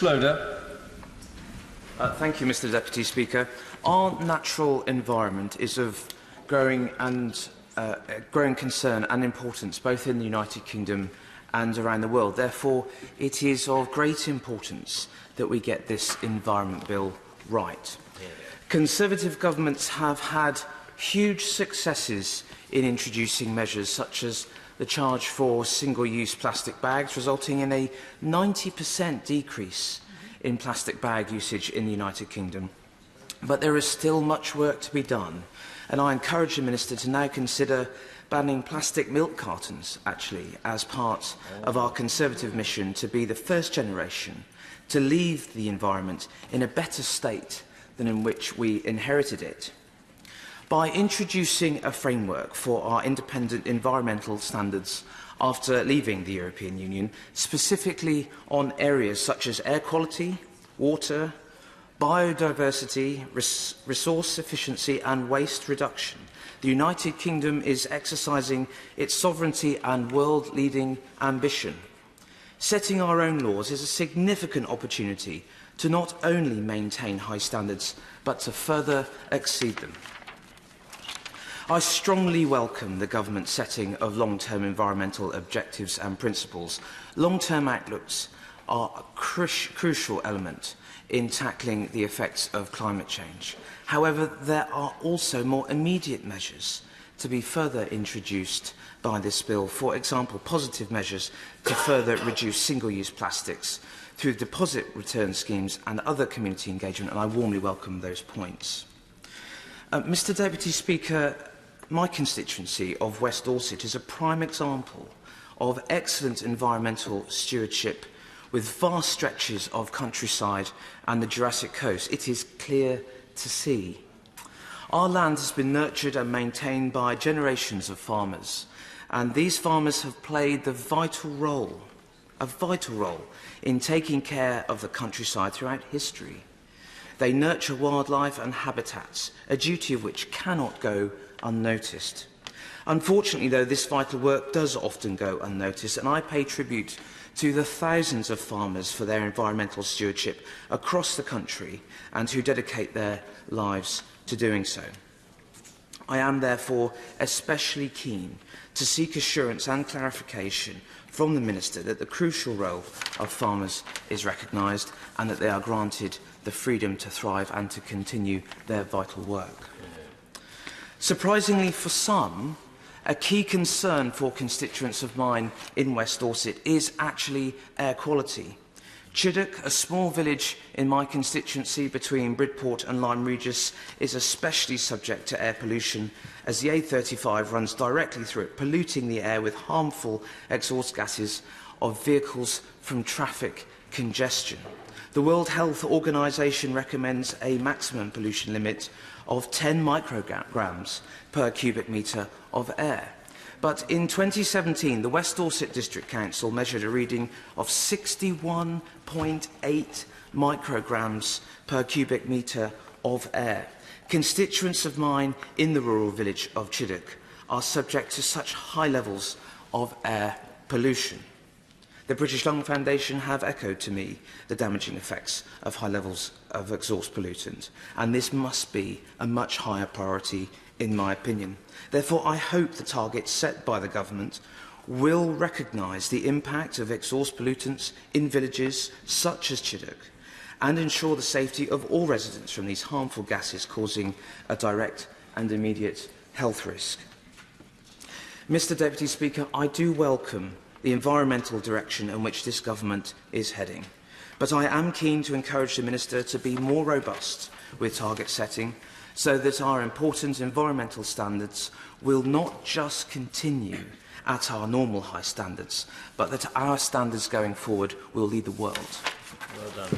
Loder. Thank you, Mr. Deputy Speaker. Our natural environment is of growing concern and importance both in the United Kingdom and around the world. Therefore, it is of great importance that we get this Environment Bill right. Conservative governments have had huge successes in introducing measures such as the charge for single-use plastic bags, resulting in a 90% decrease in plastic bag usage in the United Kingdom. But there is still much work to be done, and I encourage the Minister to now consider banning plastic milk cartons, actually, as part of our Conservative mission to be the first generation to leave the environment in a better state than in which we inherited it. By introducing a framework for our independent environmental standards after leaving the European Union, specifically on areas such as air quality, water, biodiversity, resource efficiency and waste reduction, the United Kingdom is exercising its sovereignty and world-leading ambition. Setting our own laws is a significant opportunity to not only maintain high standards, but to further exceed them. I strongly welcome the government's setting of long-term environmental objectives and principles. Long-term outlooks are a crucial element in tackling the effects of climate change. However, there are also more immediate measures to be further introduced by this bill. For example, positive measures to further reduce single-use plastics through deposit return schemes and other community engagement, and I warmly welcome those points. Mr. Deputy Speaker, my constituency of West Dorset is a prime example of excellent environmental stewardship with vast stretches of countryside and the Jurassic Coast. It is clear to see. Our land has been nurtured and maintained by generations of farmers, and these farmers have played a vital role in taking care of the countryside throughout history. They nurture wildlife and habitats, a duty of which cannot go unnoticed. Unfortunately, though, this vital work does often go unnoticed, and I pay tribute to the thousands of farmers for their environmental stewardship across the country and who dedicate their lives to doing so. I am therefore especially keen to seek assurance and clarification from the Minister that the crucial role of farmers is recognised and that they are granted the freedom to thrive and to continue their vital work. Surprisingly for some, a key concern for constituents of mine in West Dorset is actually air quality. Chiddock, a small village in my constituency between Bridport and Lyme Regis, is especially subject to air pollution as the A35 runs directly through it, polluting the air with harmful exhaust gases of vehicles from traffic congestion. The World Health Organization recommends a maximum pollution limit of 10 micrograms per cubic metre of air. But in 2017, the West Dorset District Council measured a reading of 61.8 micrograms per cubic metre of air. Constituents of mine in the rural village of Chiddock are subject to such high levels of air pollution. The British Lung Foundation have echoed to me the damaging effects of high levels of exhaust pollutant, and this must be a much higher priority in my opinion. Therefore, I hope the targets set by the government will recognise the impact of exhaust pollutants in villages such as Chiddock and ensure the safety of all residents from these harmful gases causing a direct and immediate health risk. Mr. Deputy Speaker, I do welcome the environmental direction in which this government is heading, but I am keen to encourage the Minister to be more robust with target setting so that our important environmental standards will not just continue at our normal high standards, but that our standards going forward will lead the world. Well done.